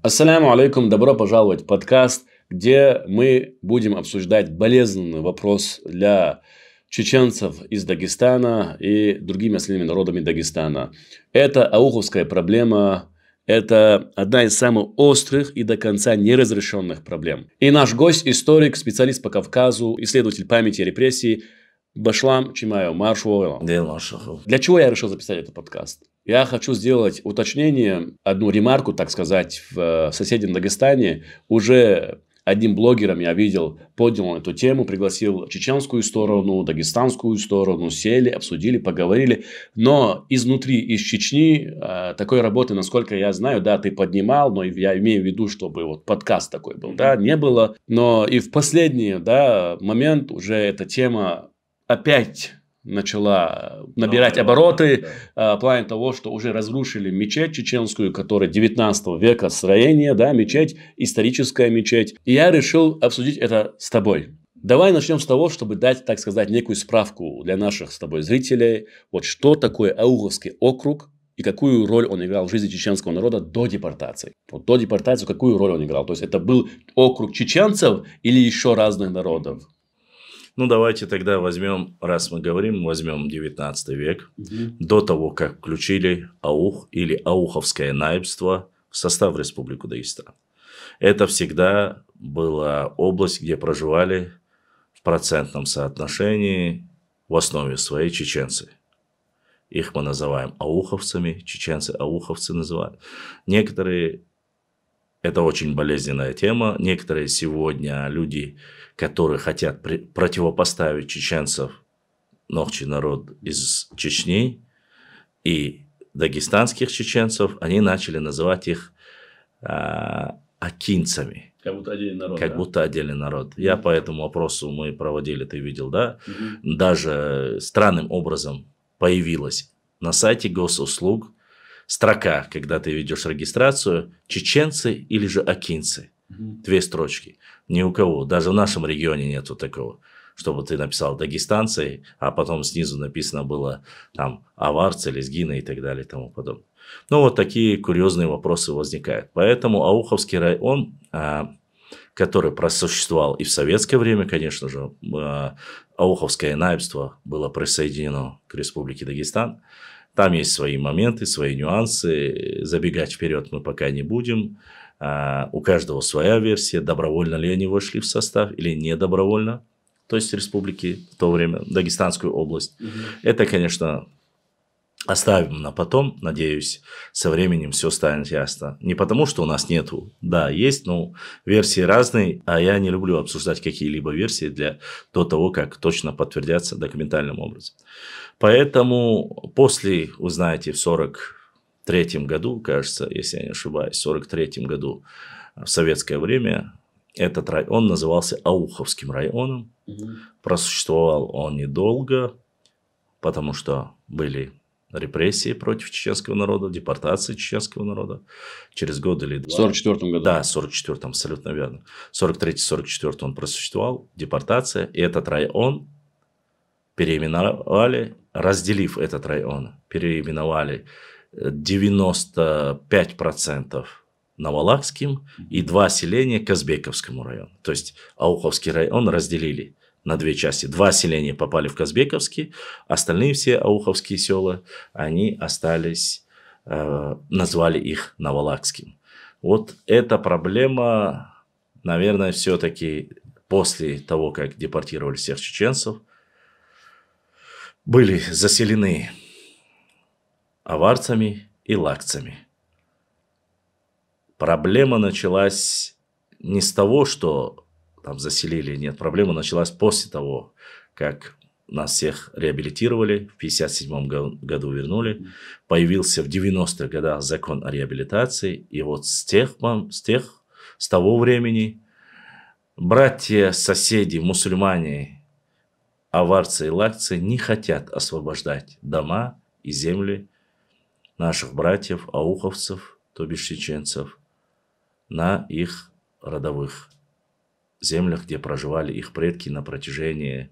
Ассаляму алейкум, добро пожаловать в подкаст, где мы будем обсуждать болезненный вопрос для чеченцев из Дагестана и другими остальными народами Дагестана. Это ауховская проблема, это одна из самых острых и до конца неразрешенных проблем. И наш гость, историк, специалист по Кавказу, исследователь памяти и репрессий Башлам Чимаев Маршуэлл. Для чего я решил записать этот подкаст? Я хочу сделать уточнение, одну ремарку, так сказать, в соседнем Дагестане. Уже одним блогером я видел, поднял эту тему, пригласил чеченскую сторону, дагестанскую сторону, сели, обсудили, поговорили. Но изнутри, из Чечни, такой работы, насколько я знаю, да, ты поднимал, но я имею в виду, чтобы вот подкаст такой был, да, не было. Но и в последний, да, момент уже эта тема опять начала набирать обороты в плане того, что уже разрушили мечеть чеченскую, которая 19 века строения, да, мечеть, историческая мечеть. И я решил обсудить это с тобой. Давай начнем с того, чтобы дать, так сказать, некую справку для наших с тобой зрителей. Вот что такое Ауховский округ и какую роль он играл в жизни чеченского народа до депортации. Вот до депортации какую роль он играл? То есть, это был округ чеченцев или еще разных народов? Ну, давайте тогда возьмем, раз мы говорим, возьмем 19 век, до того, как включили Аух или Ауховское наибство в состав Республики Дагестан. Это всегда была область, где проживали в процентном соотношении в основе своей чеченцы. Их мы называем ауховцами, чеченцы ауховцы называют. Некоторые, это очень болезненная тема, некоторые сегодня люди, которые хотят противопоставить чеченцев, ногчий народ из Чечни и дагестанских чеченцев, они начали называть их акинцами. Как будто отдельный народ. Как будто отдельный народ. Я по этому вопросу мы проводили, ты видел, да? Даже странным образом появилась на сайте госуслуг строка, когда ты ведешь регистрацию, чеченцы или же акинцы. Две строчки. Ни у кого. Даже в нашем регионе нету такого. Чтобы ты написал дагестанцы, а потом снизу написано было там аварцы, лезгины и так далее и тому подобное. Ну, вот такие курьезные вопросы возникают. Поэтому Ауховский район, который просуществовал и в советское время, конечно же, Ауховское наибство было присоединено к Республике Дагестан. Там есть свои моменты, свои нюансы. Забегать вперед мы пока не будем. У каждого своя версия, добровольно ли они вошли в состав или не добровольно. То есть республики в то время, Дагестанскую область. Это, конечно, оставим на потом. Надеюсь, со временем все станет ясно. Не потому, что у нас нету. Да, есть, но версии разные. А я не люблю обсуждать какие-либо версии до того, как точно подтвердятся документальным образом. Поэтому после, вы знаете, в 1943 году, кажется, если я не ошибаюсь, в 1943 году в советское время этот район назывался Ауховским районом. Просуществовал он недолго, потому что были репрессии против чеченского народа, депортации чеченского народа. Через год или два. В 1944 году. Да, в 1944, абсолютно верно. В 1943-1944 он просуществовал, депортация. И этот район переименовали, разделив этот район, переименовали 95% Навалакским и 2 селения Казбековскому району. То есть Ауховский район разделили на 2 части. 2 селения попали в Казбековский, остальные все ауховские села, они остались, назвали их Навалакским. Вот эта проблема, наверное, все-таки после того, как депортировали всех чеченцев, были заселены аварцами и лакцами. Проблема началась не с того, что там заселили, нет, проблема началась после того, как нас всех реабилитировали, в 1957 году вернули, появился в 90-х годах закон о реабилитации, и вот с того времени братья, соседи, мусульмане, аварцы и лакцы не хотят освобождать дома и земли наших братьев, ауховцев, то бишь чеченцев, на их родовых землях, где проживали их предки на протяжении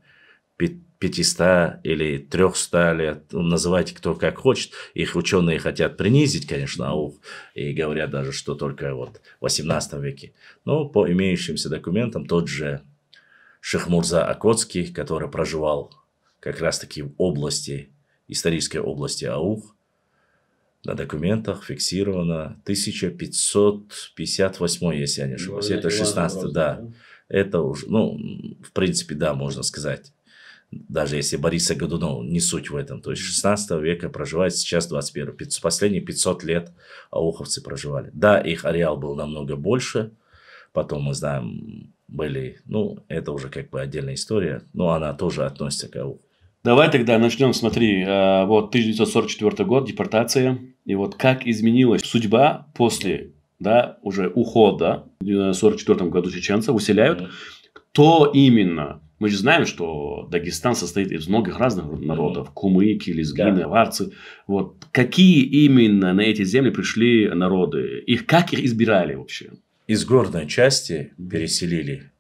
500 или 300 лет, называйте кто как хочет. Их ученые хотят принизить, конечно, аух, и говорят даже, что только вот в 18 веке. Но по имеющимся документам тот же Шейх Мурза Окотский, который проживал как раз-таки в области, исторической области Аух, на документах фиксировано 1558, если я не ошибаюсь. Это 16, да. Это уже, ну, в принципе, да, можно сказать. Даже если Бориса Годунова, не суть в этом. То есть 16 века проживает, сейчас 21. Последние 500 лет ауховцы проживали. Да, их ареал был намного больше. Потом, мы знаем, были, ну, это уже как бы отдельная история, но она тоже относится к ауху. Давай тогда начнем, смотри, вот 1944 год, депортация, и вот как изменилась судьба после, да, уже ухода в 1944 году чеченцев, выселяют, кто именно? Мы же знаем, что Дагестан состоит из многих разных народов, кумыки, лезгины, аварцы, вот, какие именно на эти земли пришли народы, как их избирали вообще? Из горной части переселили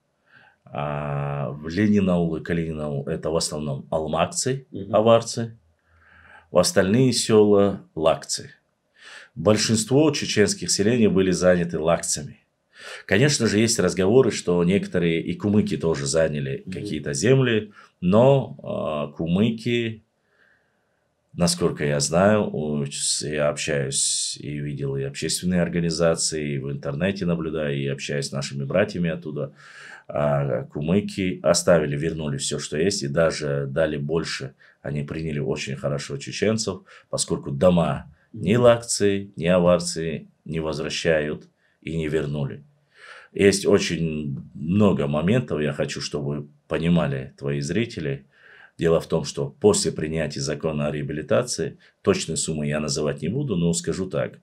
в Ленинаул и Калининаул, это в основном алмакцы, аварцы, в остальные села лакцы. Большинство чеченских селений были заняты лакцами. Конечно же, есть разговоры, что некоторые и кумыки тоже заняли какие-то земли, но кумыки, насколько я знаю, я общаюсь и видел и общественные организации, и в интернете наблюдаю, и общаюсь с нашими братьями оттуда. Кумыки оставили, вернули все, что есть, и даже дали больше. Они приняли очень хорошо чеченцев, поскольку дома ни лакцы, ни аварцы не возвращают и не вернули. Есть очень много моментов, я хочу, чтобы вы понимали, твои зрители. Дело в том, что после принятия закона о реабилитации, точной суммы я называть не буду, но скажу так,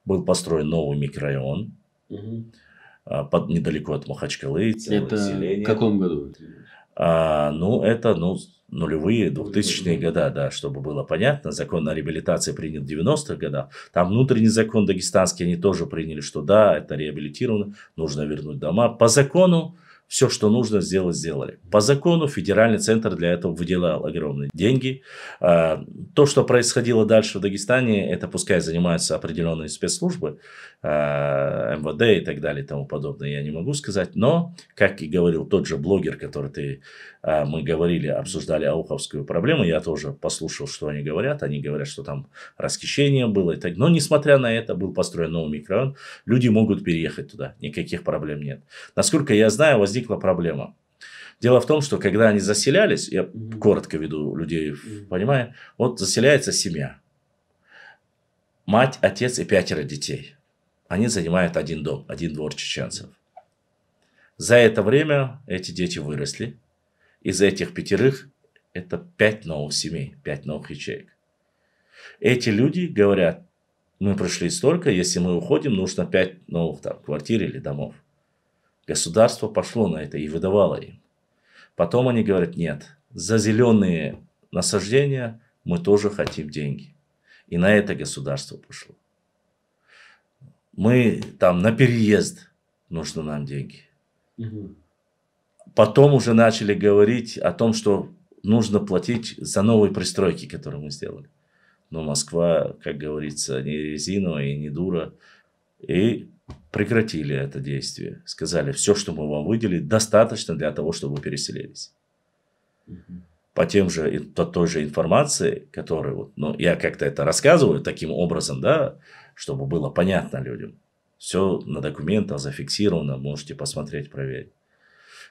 был построен новый микрорайон, недалеко от Махачкалы. Это в каком году? Это нулевые, 2000-е годы, да, чтобы было понятно. Закон о реабилитации принят в 90-х годах. Там внутренний закон дагестанский, они тоже приняли, что да, это реабилитировано, нужно вернуть дома. По закону все, что нужно сделать, сделали. По закону федеральный центр для этого выделял огромные деньги. То, что происходило дальше в Дагестане, это пускай занимаются определенные спецслужбы, МВД и так далее и тому подобное, я не могу сказать. Но, как и говорил тот же блогер, который мы говорили, обсуждали ауховскую проблему, я тоже послушал, что они говорят. Они говорят, что там расхищение было. И так. Но, несмотря на это, был построен новый микрорайон. Люди могут переехать туда, никаких проблем нет. Насколько я знаю, возникла проблема. Дело в том, что когда они заселялись, я коротко веду людей, понимаю, вот заселяется семья. Мать, отец и 5 детей. Они занимают один дом, один двор чеченцев. За это время эти дети выросли. Из этих 5 это 5 новых семей, 5 новых ячеек. Эти люди говорят, мы пришли столько, если мы уходим, нужно 5 новых квартир или домов. Государство пошло на это и выдавало им. Потом они говорят, нет, за зеленые насаждения мы тоже хотим деньги. И на это государство пошло. Мы там на переезд нужно нам деньги. Потом уже начали говорить о том, что нужно платить за новые пристройки, которые мы сделали. Но Москва, как говорится, не резиновая и не дура. И прекратили это действие. Сказали, все, что мы вам выделили, достаточно для того, чтобы вы переселились. По той же информации, которую я как-то это рассказываю таким образом, да, чтобы было понятно людям. Все на документах зафиксировано, можете посмотреть, проверить.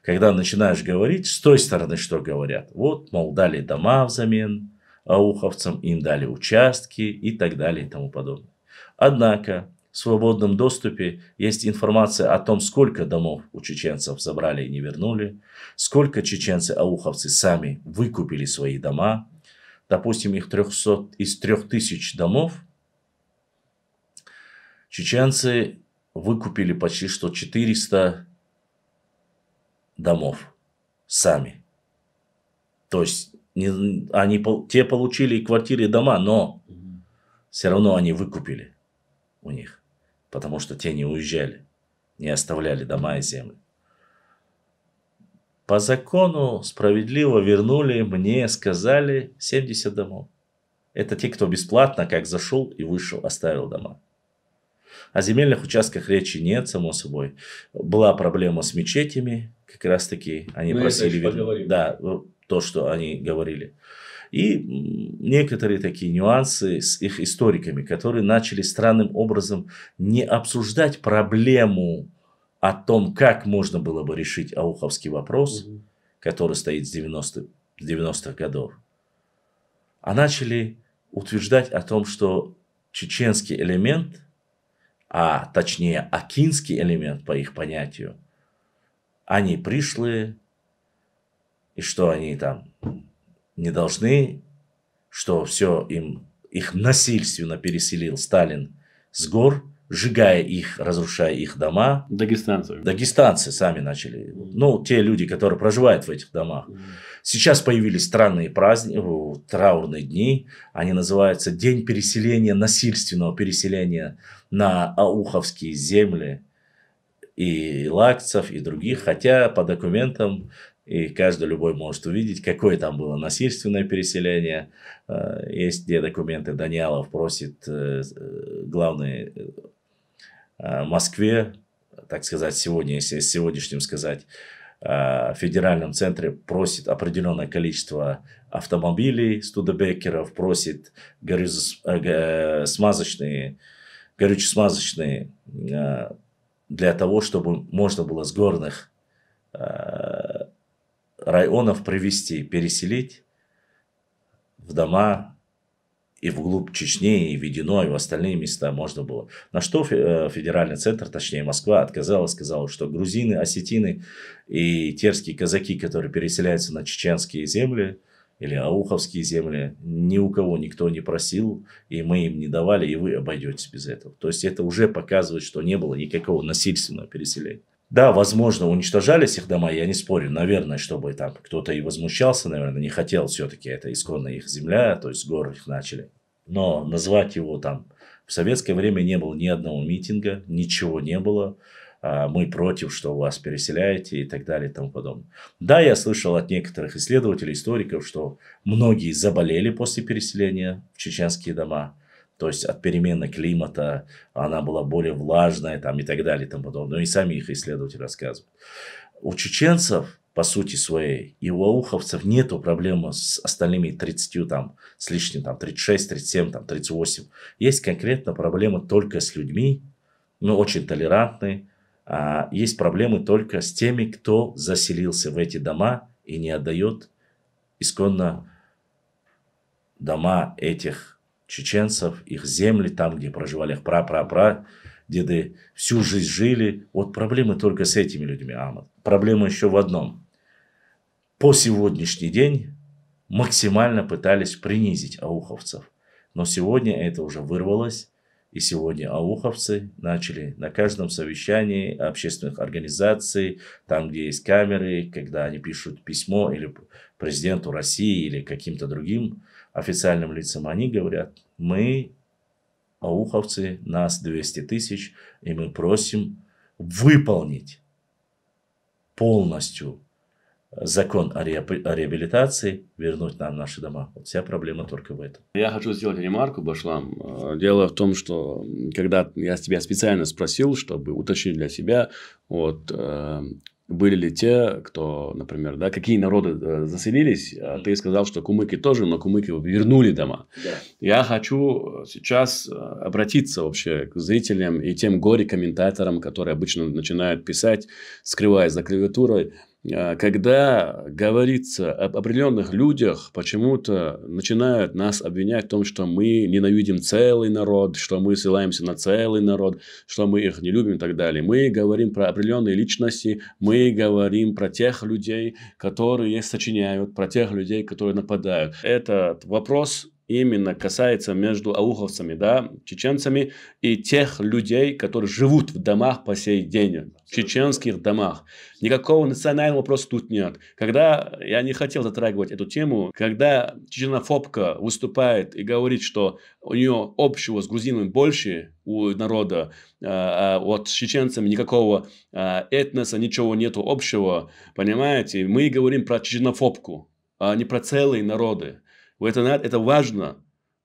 Когда начинаешь говорить, с той стороны что говорят? Вот, мол, дали дома взамен ауховцам, им дали участки и так далее и тому подобное. Однако в свободном доступе есть информация о том, сколько домов у чеченцев забрали и не вернули, сколько чеченцы-ауховцы сами выкупили свои дома. Допустим, из 3000 домов чеченцы выкупили почти что 400 домов сами. То есть те получили и квартиры, и дома, но все равно они выкупили у них, потому что те не уезжали, не оставляли дома и земли. По закону справедливо вернули, мне сказали 70 домов. Это те, кто бесплатно, как зашел и вышел, оставил дома. О земельных участках речи нет, само собой. Была проблема с мечетями, как раз таки они просили вернуть. Да, то, что они говорили. И некоторые такие нюансы с их историками, которые начали странным образом не обсуждать проблему о том, как можно было бы решить ауховский вопрос, который стоит с 90-х годов, а начали утверждать о том, что чеченский элемент, а точнее акинский элемент по их понятию, они пришлые, и что они там не должны, что все их насильственно переселил Сталин с гор, сжигая их, разрушая их дома. Дагестанцы. Дагестанцы сами начали. Ну, те люди, которые проживают в этих домах. Сейчас появились странные праздники, траурные дни. Они называются День переселения, насильственного переселения на ауховские земли и лакцев, и других. Хотя по документам, и каждый любой может увидеть, какое там было насильственное переселение. Есть где документы. Даниалов просит главный Москве, так сказать, сегодня, если с сегодняшним сказать, в федеральном центре просит определенное количество автомобилей, студебекеров, просит горюче-смазочные для того, чтобы можно было с горных районов привезти, переселить в дома и вглубь Чечни, и в Ведено, и в остальные места можно было. На что федеральный центр, точнее Москва, отказалась, сказала, что грузины, осетины и терские казаки, которые переселяются на чеченские земли или ауховские земли, ни у кого никто не просил, и мы им не давали, и вы обойдетесь без этого. То есть это уже показывает, что не было никакого насильственного переселения. Да, возможно, уничтожались их дома, я не спорю, наверное, чтобы там кто-то и возмущался, наверное, не хотел все-таки, это исконная их земля, то есть с гор их начали. Но назвать его там, в советское время не было ни одного митинга, ничего не было, мы против, что вас переселяете и так далее и тому подобное. Да, я слышал от некоторых исследователей, историков, что многие заболели после переселения в чеченские дома. То есть от перемены климата она была более влажная там, и так далее и тому подобное. Но и сами их исследователи рассказывают. У чеченцев, по сути своей, и у ауховцев нету проблемы с остальными 30 там, с лишним, там, 36, 37, там, 38. Есть конкретно проблема только с людьми, мы очень толерантны. Есть проблемы только с теми, кто заселился в эти дома и не отдает исконно дома этих чеченцев, их земли, там, где проживали их деды, всю жизнь жили. Вот проблемы только с этими людьми, Ахмад. Проблема еще в одном. По сегодняшний день максимально пытались принизить ауховцев. Но сегодня это уже вырвалось. И сегодня ауховцы начали на каждом совещании общественных организаций, там, где есть камеры, когда они пишут письмо или президенту России, или каким-то другим официальным лицам, они говорят: мы, ауховцы, нас 200 тысяч, и мы просим выполнить полностью закон о реабилитации, вернуть нам наши дома. Вот вся проблема только в этом. Я хочу сделать ремарку, Башлам. Дело в том, что когда я тебя специально спросил, чтобы уточнить для себя, вот, были ли те, кто, например, да, какие народы заселились, ты сказал, что кумыки тоже, но кумыки вернули дома. Да. Я хочу сейчас обратиться вообще к зрителям и тем горе-комментаторам, которые обычно начинают писать, скрываясь за клавиатурой. Когда говорится об определенных людях, почему-то начинают нас обвинять в том, что мы ненавидим целый народ, что мы ссылаемся на целый народ, что мы их не любим и так далее. Мы говорим про определенные личности, мы говорим про тех людей, которые сочиняют, про тех людей, которые нападают. Этот вопрос именно касается между ауховцами, да, чеченцами и тех людей, которые живут в домах по сей день, в чеченских домах. Никакого национального вопроса тут нет. Когда, я не хотел затрагивать эту тему, когда чеченофобка выступает и говорит, что у нее общего с грузинами больше у народа, вот с чеченцами никакого этноса, ничего нету общего, понимаете, мы говорим про чеченофобку, а не про целые народы. Это важно.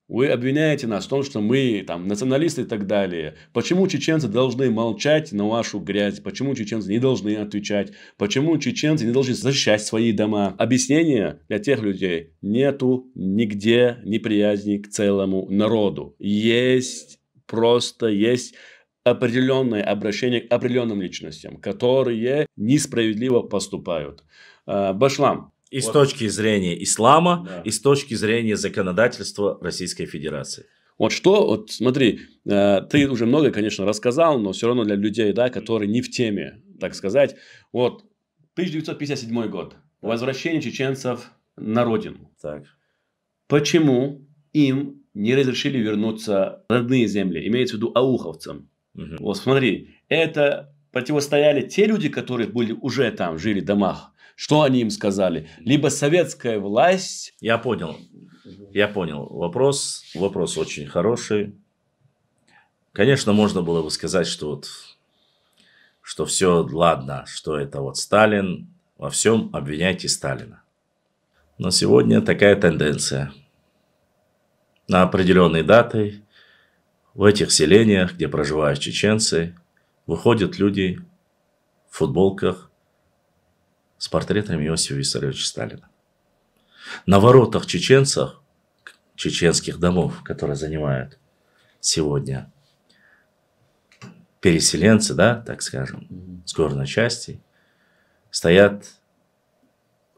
Вы обвиняете нас в том, что мы там националисты и так далее. Почему чеченцы должны молчать на вашу грязь? Почему чеченцы не должны отвечать? Почему чеченцы не должны защищать свои дома? Объяснения для тех людей нету нигде неприязни к целому народу. Есть определенное обращение к определенным личностям, которые несправедливо поступают. Башлам. И с точки зрения ислама, да, и с точки зрения законодательства Российской Федерации. Вот смотри, ты уже много, конечно, рассказал, но все равно для людей, да, которые не в теме, так сказать. Вот 1957 год. Возвращение чеченцев на родину. Так. Почему им не разрешили вернуться в родные земли? Имеется в виду ауховцам. Угу. Вот смотри, это противостояли те люди, которые были уже там, жили в домах. Что они им сказали? Либо советская власть... Я понял. Вопрос очень хороший. Конечно, можно было бы сказать, что все, ладно, что это вот Сталин, во всем обвиняйте Сталина. Но сегодня такая тенденция. На определенной даты в этих селениях, где проживают чеченцы, выходят люди в футболках с портретами Иосифа Виссарионовича Сталина. На воротах чеченцев, чеченских домов, которые занимают сегодня переселенцы, да, так скажем, с горной части, стоят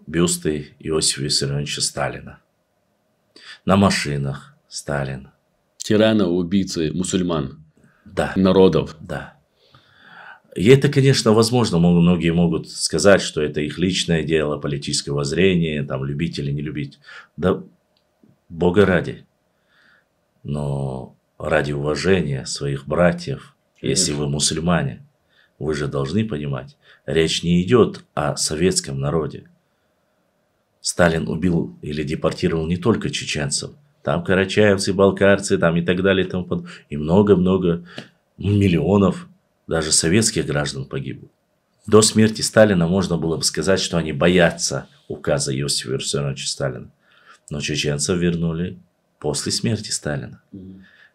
бюсты Иосифа Виссарионовича Сталина. На машинах Сталин. Тирана, убийцы мусульман. Да. Народов. Да. И это, конечно, возможно, многие могут сказать, что это их личное дело, политическое воззрение, там, любить или не любить. Да, Бога ради. Но ради уважения своих братьев, если вы мусульмане, вы же должны понимать, речь не идет о советском народе. Сталин убил или депортировал не только чеченцев, там карачаевцы, балкарцы, там и так далее, и много-много миллионов даже советских граждан погибло. До смерти Сталина можно было бы сказать, что они боятся указа Иосифа Виссарионовича Сталина. Но чеченцев вернули после смерти Сталина.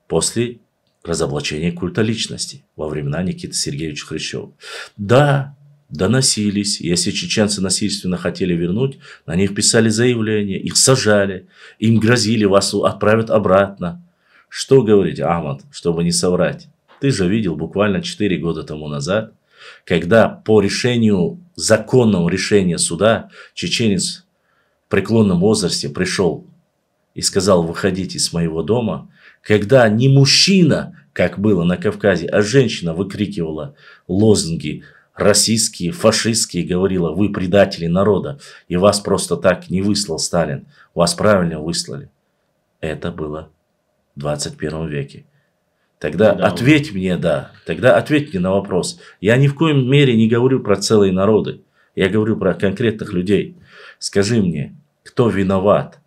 После разоблачения культа личности во времена Никиты Сергеевича Хрущева. Да, доносились. Если чеченцы насильственно хотели вернуть, на них писали заявления, их сажали, им грозили, вас отправят обратно. Что говорить, Ахмад, чтобы не соврать? Ты же видел буквально 4 года тому назад, когда по законному решению суда, чеченец в преклонном возрасте пришел и сказал: выходите из моего дома, когда не мужчина, как было на Кавказе, а женщина выкрикивала лозунги российские, фашистские, говорила: вы предатели народа, и вас просто так не выслал Сталин, вас правильно выслали. Это было в 21 веке. Тогда ответь мне на вопрос. Я ни в коем мере не говорю про целые народы. Я говорю про конкретных людей. Скажи мне, кто виноват?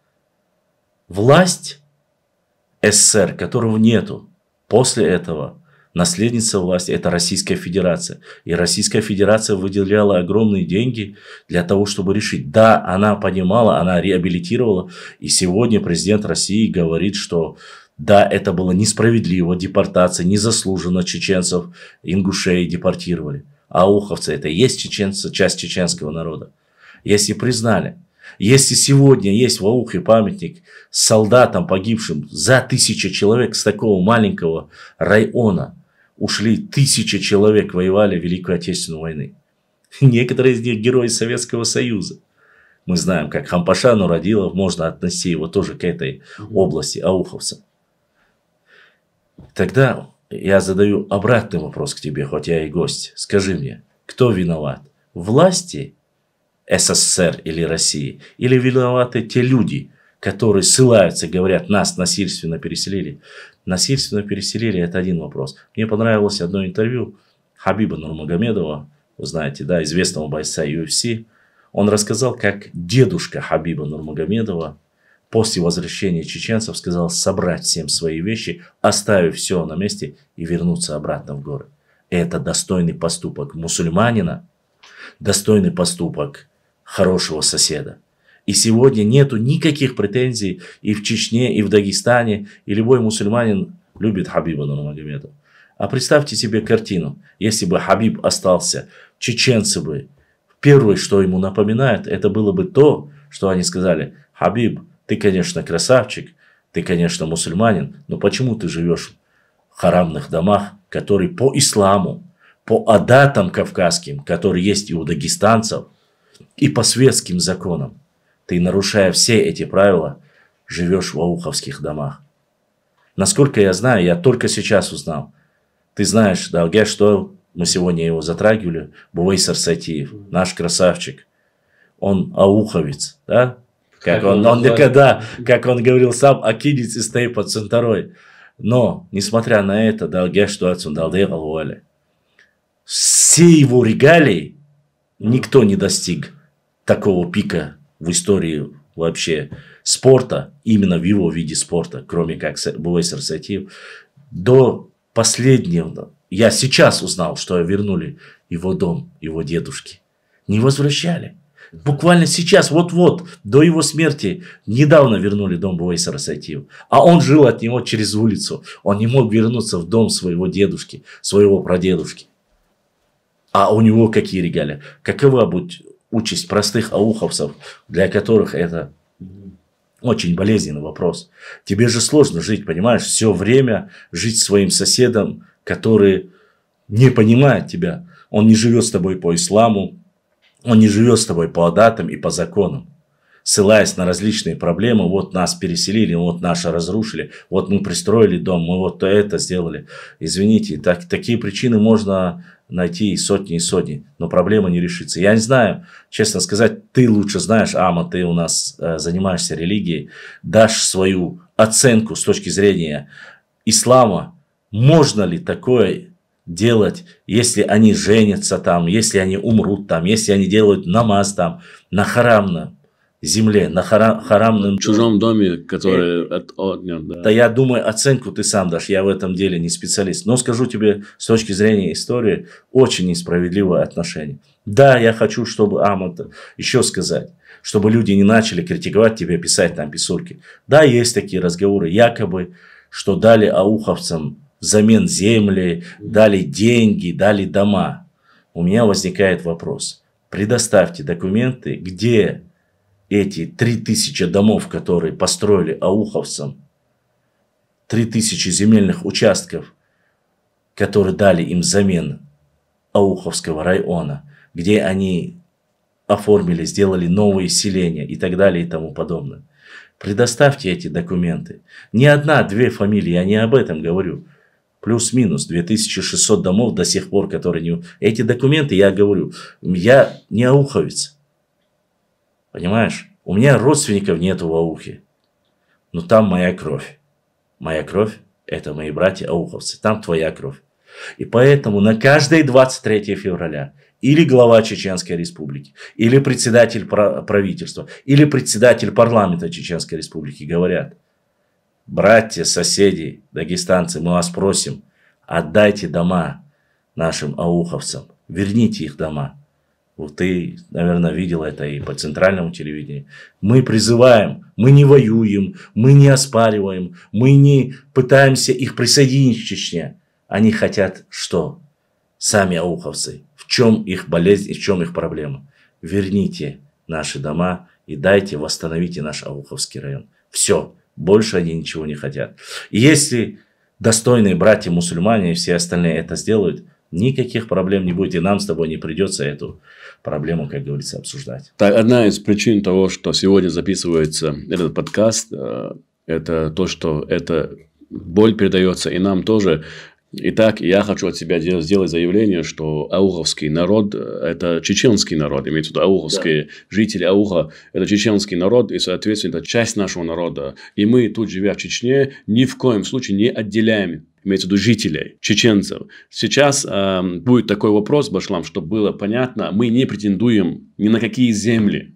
Власть СССР, которого нету. После этого наследница власти – это Российская Федерация. И Российская Федерация выделяла огромные деньги для того, чтобы решить. Да, она понимала, она реабилитировала. И сегодня президент России говорит, что да, это было несправедливо, депортация, незаслуженно чеченцев, ингушей депортировали. А ауховцы – это и есть чеченцы, часть чеченского народа. Если признали, если сегодня есть в Аухе памятник солдатам, погибшим за 1000 человек с такого маленького района, ушли 1000 человек, воевали в Великую Отечественную войну. Некоторые из них герои Советского Союза. Мы знаем, как Хампаша Нуродилов, можно отнести его тоже к этой области, ауховцам. Тогда я задаю обратный вопрос к тебе, хоть я и гость. Скажи мне, кто виноват? Власти СССР или России? Или виноваты те люди, которые ссылаются, говорят, нас насильственно переселили. Насильственно переселили – это один вопрос. Мне понравилось одно интервью Хабиба Нурмагомедова, вы знаете, да, известного бойца UFC. Он рассказал, как дедушка Хабиба Нурмагомедова после возвращения чеченцев сказал собрать всем свои вещи, оставив все на месте и вернуться обратно в горы. Это достойный поступок мусульманина, достойный поступок хорошего соседа. И сегодня нету никаких претензий и в Чечне, и в Дагестане, и любой мусульманин любит Хабиба Нурмагомедова. А представьте себе картину, если бы Хабиб остался, чеченцы бы, первое, что ему напоминает, это было бы то, что они сказали: Хабиб, ты, конечно, красавчик, ты, конечно, мусульманин, но почему ты живешь в харамных домах, которые по исламу, по адатам кавказским, которые есть и у дагестанцев, и по светским законам, ты, нарушая все эти правила, живешь в ауховских домах. Насколько я знаю, я только сейчас узнал. Ты знаешь, Далге, что мы сегодня его затрагивали, Бувейсар Сатиев, наш красавчик. Он ауховец, да? Как он говорил сам, акидец из Тейпа Центарой. Но, несмотря на это, Далге, что отсюда Далде Галуале, все его регалии никто не достиг такого пика в истории вообще спорта, именно в его виде спорта, кроме как Бувейсар Сатиев, до последнего. Я сейчас узнал, что вернули его дом, его дедушки. Не возвращали. Буквально сейчас, вот-вот, до его смерти, недавно вернули дом Бувейсара Сатиева. А он жил от него через улицу. Он не мог вернуться в дом своего дедушки, своего прадедушки. А у него какие регалии? Какова будет участь простых ауховцев, для которых это очень болезненный вопрос. Тебе же сложно жить, понимаешь, все время жить своим соседом, который не понимает тебя. Он не живет с тобой по исламу, он не живет с тобой по адатам и по законам. Ссылаясь на различные проблемы, вот нас переселили, вот наши разрушили, вот мы пристроили дом, мы вот это сделали. Извините, такие причины можно найти и сотни, но проблема не решится. Я не знаю, честно сказать, ты лучше знаешь, Ама, ты у нас занимаешься религией, дашь свою оценку с точки зрения ислама, можно ли такое делать, если они женятся там, если они умрут там, если они делают намаз там, на харамном земле, на харамном чужом доме, который отнял. Да. Да, я думаю, оценку ты сам дашь, я в этом деле не специалист. Но скажу тебе, с точки зрения истории, очень несправедливое отношение. Да, я хочу, чтобы, еще сказать, чтобы люди не начали критиковать тебя, писать там писульки. Да, есть такие разговоры, якобы, что дали ауховцам взамен земли, дали деньги, дали дома. У меня возникает вопрос. Предоставьте документы, где эти 3000 домов, которые построили ауховцам, 3000 земельных участков, которые дали им взамен Ауховского района, где они оформили, сделали новые селения и так далее и тому подобное. Предоставьте эти документы. Не одна-две фамилии, я не об этом говорю. Плюс-минус 2600 домов до сих пор, которые не... Эти документы, я говорю, я не ауховец. Понимаешь? У меня родственников нету в Аухе. Но там моя кровь. Моя кровь – это мои братья-ауховцы. Там твоя кровь. И поэтому на каждое 23 февраля или глава Чеченской Республики, или председатель правительства, или председатель парламента Чеченской Республики говорят: братья, соседи, дагестанцы, мы вас просим, отдайте дома нашим ауховцам, верните их дома. Вот ты, наверное, видел это и по центральному телевидению. Мы призываем, мы не воюем, мы не оспариваем, мы не пытаемся их присоединить к Чечне. Они хотят что? Сами ауховцы. В чем их болезнь и в чем их проблема? Верните наши дома и восстановите наш Ауховский район. Все. Больше они ничего не хотят. И если достойные братья-мусульмане и все остальные это сделают, никаких проблем не будет. И нам с тобой не придется эту проблему, как говорится, обсуждать. Так, одна из причин того, что сегодня записывается этот подкаст, это то, что эта боль передается и нам тоже. Итак, я хочу от себя сделать заявление, что ауховский народ – это чеченский народ. Имеется в виду ауховские жители Ауха – это чеченский народ, и, соответственно, это часть нашего народа. И мы, тут живя в Чечне, ни в коем случае не отделяем, имеется в виду жителей, чеченцев. Сейчас будет такой вопрос, Башлам, чтобы было понятно, мы не претендуем ни на какие земли.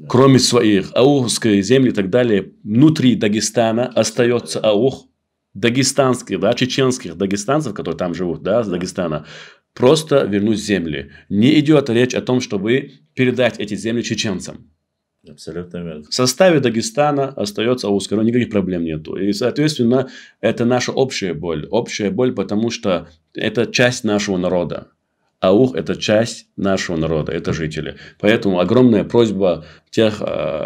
Кроме своих, ауховские земли и так далее, внутри Дагестана остается аух. Дагестанских, да, чеченских дагестанцев, которые там живут, да, с Дагестана, просто вернуть земли. Не идет речь о том, чтобы передать эти земли чеченцам. Абсолютно верно. В составе Дагестана остается аухское, но никаких проблем нету. И, соответственно, это наша общая боль. Общая боль, потому что это часть нашего народа. Аух – это часть нашего народа, это жители. Поэтому огромная просьба тех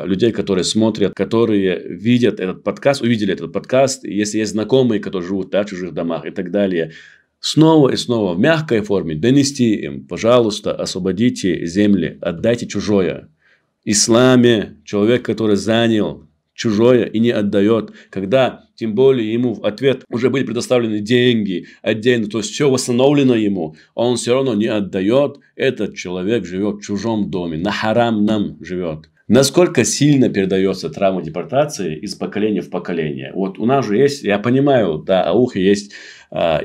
людей, которые смотрят, которые видят этот подкаст, увидели этот подкаст, если есть знакомые, которые живут, да, в чужих домах и так далее, снова и снова в мягкой форме донести им, пожалуйста, освободите земли, отдайте чужое. В исламе человек, который занял чужое и не отдает, когда тем более ему в ответ уже были предоставлены деньги отдельно, то есть все восстановлено ему, а он все равно не отдает, этот человек живет в чужом доме, на харамном живет. Насколько сильно передается травма депортации из поколения в поколение? Вот у нас же есть, я понимаю, да, аухи есть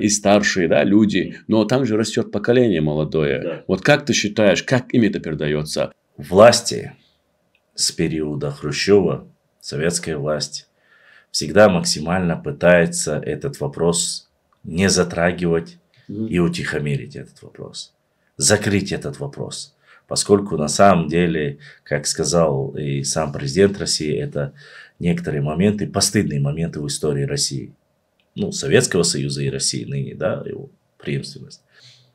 и старшие, да, люди, но там же растет поколение молодое. Да. Вот как ты считаешь, как им это передается? Власти с периода Хрущева, советская власть, всегда максимально пытается этот вопрос не затрагивать и утихомирить этот вопрос, закрыть этот вопрос. Поскольку на самом деле, как сказал и сам президент России, это некоторые моменты, постыдные моменты в истории России. Ну, Советского Союза и России ныне, да, его преемственность.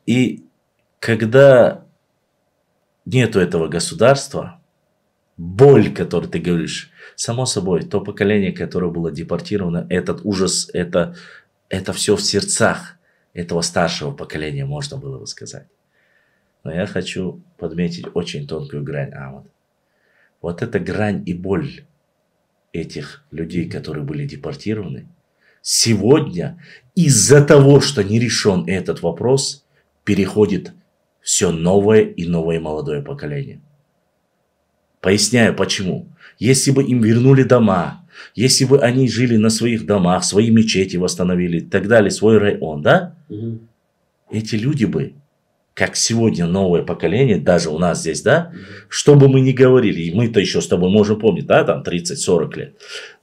И когда нету этого государства, боль, которую ты говоришь, само собой, то поколение, которое было депортировано, этот ужас, это все в сердцах этого старшего поколения, можно было бы сказать. Но я хочу подметить очень тонкую грань, Ахмад. Вот эта грань и боль этих людей, которые были депортированы, сегодня из-за того, что не решен этот вопрос, переходит все новое и новое молодое поколение. Поясняю, почему. Если бы им вернули дома, если бы они жили на своих домах, свои мечети восстановили и так далее, свой район, да? Эти люди бы, как сегодня новое поколение, даже у нас здесь, да, что бы мы ни говорили, и мы-то еще с тобой можем помнить, да, там 30-40 лет,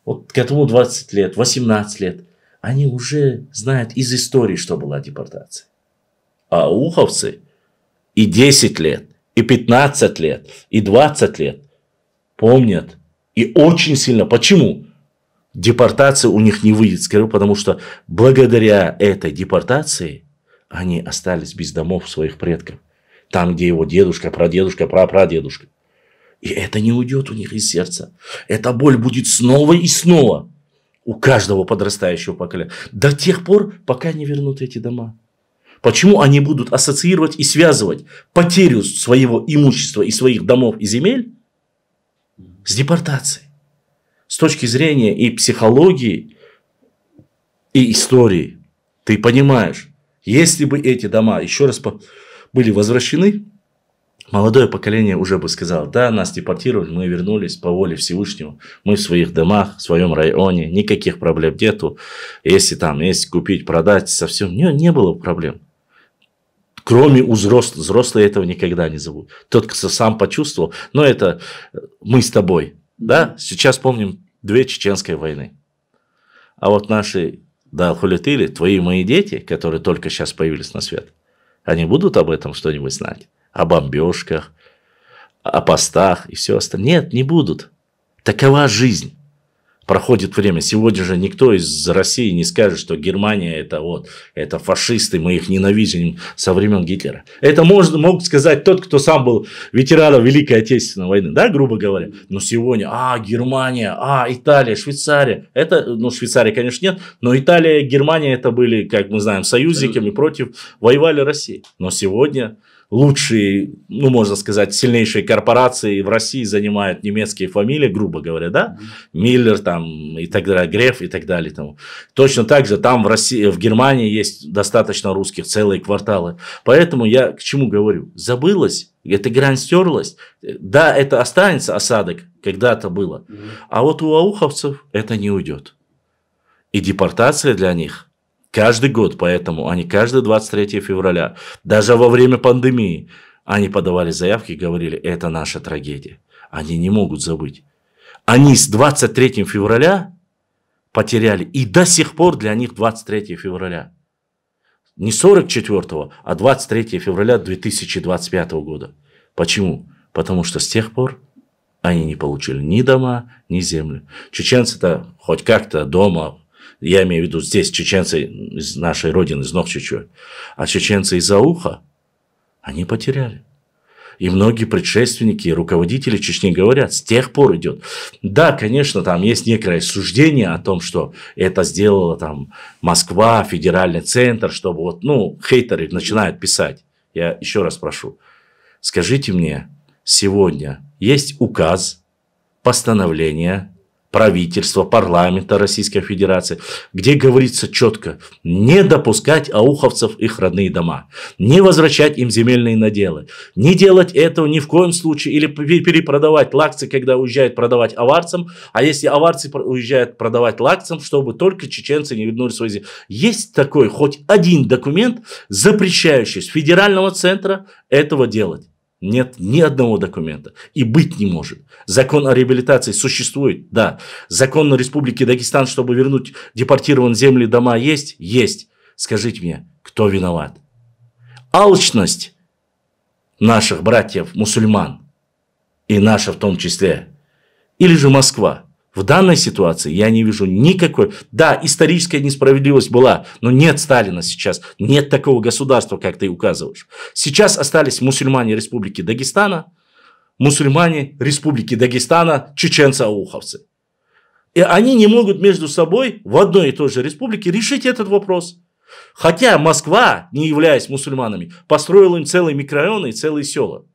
вот к этому 20 лет, 18 лет, они уже знают из истории, что была депортация. А ауховцы и 10 лет, и 15 лет, и 20 лет помнят. И очень сильно. Почему? Депортация у них не выйдет. Скажу, потому что благодаря этой депортации они остались без домов своих предков. Там, где его дедушка, прадедушка, прапрадедушка. И это не уйдет у них из сердца. Эта боль будет снова и снова у каждого подрастающего поколения. До тех пор, пока не вернут эти дома. Почему они будут ассоциировать и связывать потерю своего имущества и своих домов и земель с депортацией? С точки зрения и психологии, и истории. Ты понимаешь, если бы эти дома еще раз были возвращены, молодое поколение уже бы сказало: да, нас депортировали, мы вернулись по воле Всевышнего, мы в своих домах, в своем районе, никаких проблем нету. Если там есть купить, продать, совсем не было проблем. Кроме у взрослых. Взрослые этого никогда не забудут. Тот, кто сам почувствовал, но это мы с тобой. Да? Сейчас помним 2 чеченские войны. А вот наши, да, хулитыли, твои и мои дети, которые только сейчас появились на свет, они будут об этом что-нибудь знать? О бомбежках, о постах и все остальное? Нет, не будут. Такова жизнь. Проходит время. Сегодня же никто из России не скажет, что Германия это фашисты, мы их ненавидим со времен Гитлера. Это мог сказать тот, кто сам был ветераном Великой Отечественной войны, да, грубо говоря. Но сегодня, Германия, Италия, Швейцария. Швейцария, конечно, нет, но Италия и Германия это были, как мы знаем, союзниками против, воевали России. Но сегодня лучшие, ну, можно сказать, сильнейшие корпорации в России занимают немецкие фамилии, грубо говоря, да? Миллер там и так далее, Греф и так далее. Там. Точно так же там в России, в Германии есть достаточно русских, целые кварталы. Поэтому я к чему говорю? Забылось, эта грань стерлась. Да, это останется осадок, когда-то было. А вот у ауховцев это не уйдет. И депортация для них каждый год, поэтому они каждое 23 февраля, даже во время пандемии, они подавали заявки и говорили, это наша трагедия. Они не могут забыть. Они с 23 февраля потеряли, и до сих пор для них 23 февраля. Не 44, а 23 февраля 2025 года. Почему? Потому что с тех пор они не получили ни дома, ни землю. Чеченцы-то хоть как-то дома. Я имею в виду здесь чеченцы из нашей родины, из Нохчичевой. А чеченцы из Ауха, они потеряли. И многие предшественники, руководители Чечни говорят, с тех пор идет. Да, конечно, там есть некое суждение о том, что это сделала там Москва, федеральный центр, чтобы вот, ну, хейтеры начинают писать. Я еще раз прошу, скажите мне, сегодня есть указ, постановление правительства, парламента Российской Федерации, где говорится четко, не допускать ауховцев в их родные дома, не возвращать им земельные наделы, не делать этого ни в коем случае, или перепродавать лакцы, когда уезжают продавать аварцам, а если аварцы уезжают продавать лакцам, чтобы только чеченцы не вернули свои земли. Есть такой хоть один документ, запрещающий с федерального центра этого делать? Нет ни одного документа. И быть не может. Закон о реабилитации существует? Да. Закон на Республике Дагестан, чтобы вернуть депортированные земли, дома есть? Есть. Скажите мне, кто виноват? Алчность наших братьев-мусульман, и наша в том числе, или же Москва? В данной ситуации я не вижу никакой... Да, историческая несправедливость была, но нет Сталина сейчас. Нет такого государства, как ты указываешь. Сейчас остались мусульмане Республики Дагестана, чеченцы-ауховцы. И они не могут между собой в одной и той же республике решить этот вопрос. Хотя Москва, не являясь мусульманами, построила им целые микрорайоны и целые села.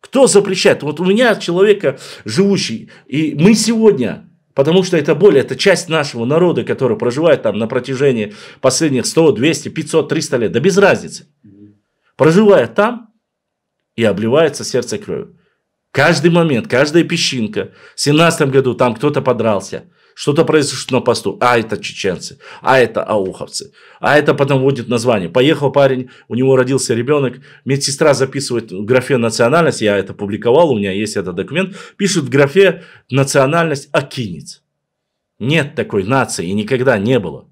Кто запрещает? Вот у меня человека живущий, и мы сегодня, потому что это боль, это часть нашего народа, который проживает там на протяжении последних 100, 200, 500, 300 лет, да без разницы, проживает там и обливается сердце кровью. Каждый момент, каждая песчинка. В 17 году там кто-то подрался. Что-то произошло на посту. А это чеченцы, а это ауховцы. А это потом вводит название. Поехал парень, у него родился ребенок. Медсестра записывает в графе национальность. Я это публиковал, у меня есть этот документ. Пишет в графе национальность акинец. Нет такой нации и никогда не было.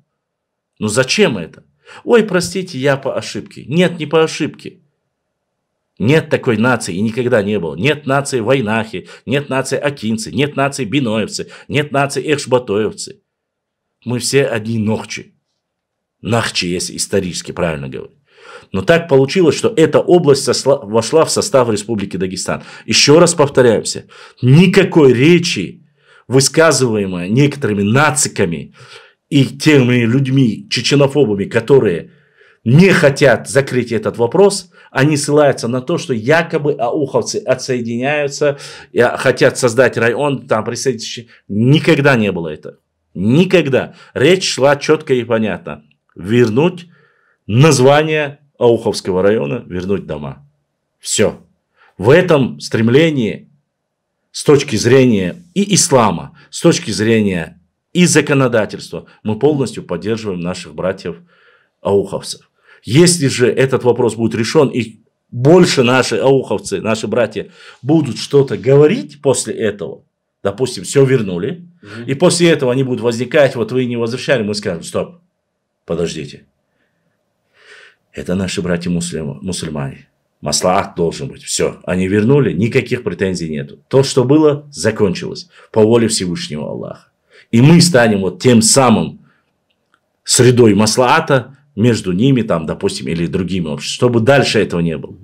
Ну зачем это? Ой, простите, я по ошибке. Нет, не по ошибке. Нет такой нации и никогда не было. Нет нации войнахи, нет нации акинцы, нет нации биноевцы, нет нации эхшбатоевцы. Мы все одни нохчи. Нахчи, если исторически правильно говорить. Но так получилось, что эта область вошла в состав Республики Дагестан. Еще раз повторяемся, никакой речи, высказываемой некоторыми нациками и теми людьми, чеченофобами, которые не хотят закрыть этот вопрос, они ссылаются на то, что якобы ауховцы отсоединяются, хотят создать район, там присоединиться. Никогда не было этого. Никогда. Речь шла четко и понятно. Вернуть название Ауховского района, вернуть дома. Все. В этом стремлении, с точки зрения и ислама, с точки зрения и законодательства, мы полностью поддерживаем наших братьев-ауховцев. Если же этот вопрос будет решен, и больше наши ауховцы, наши братья будут что-то говорить после этого, допустим, все вернули, и после этого они будут возникать, вот вы не возвращали, мы скажем, стоп, подождите. Это наши братья-мусульмане. Маслаат должен быть. Все, они вернули, никаких претензий нету. То, что было, закончилось по воле Всевышнего Аллаха. И мы станем вот тем самым средой маслаата между ними, там, допустим, или другими обществами, чтобы дальше этого не было.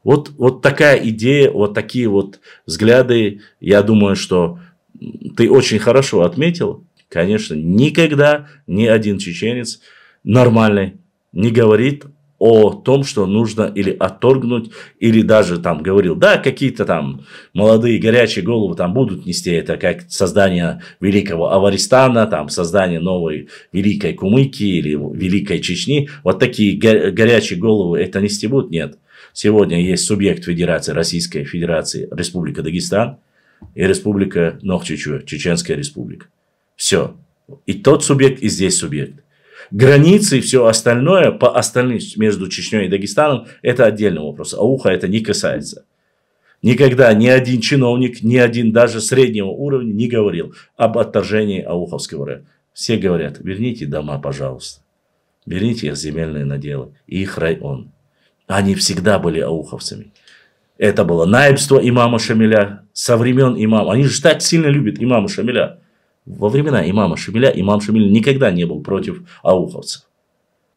Вот такая идея, вот такие вот взгляды. Я думаю, что ты очень хорошо отметил. Конечно, никогда ни один чеченец нормальный не говорит о том, что нужно или отторгнуть, или даже там говорил, да, какие-то там молодые горячие головы там будут нести это, как создание великого Аваристана, там создание новой великой Кумыкии или великой Чечни. Вот такие горячие головы это нести будут? Нет. Сегодня есть субъект Федерации, Российской Федерации, Республика Дагестан и Республика Нохчичуа, Чеченская Республика. Все. И тот субъект, и здесь субъект. Границы и все остальное, по остальным между Чечней и Дагестаном, это отдельный вопрос. Ауха это не касается. Никогда ни один чиновник, ни один даже среднего уровня не говорил об отторжении Ауховского района. Все говорят, верните дома, пожалуйста. Верните их земельные наделы и их район. Они всегда были ауховцами. Это было наибство имама Шамиля со времен имама. Они же так сильно любят имама Шамиля. Во времена имама Шамиля, имам Шамиль никогда не был против ауховцев.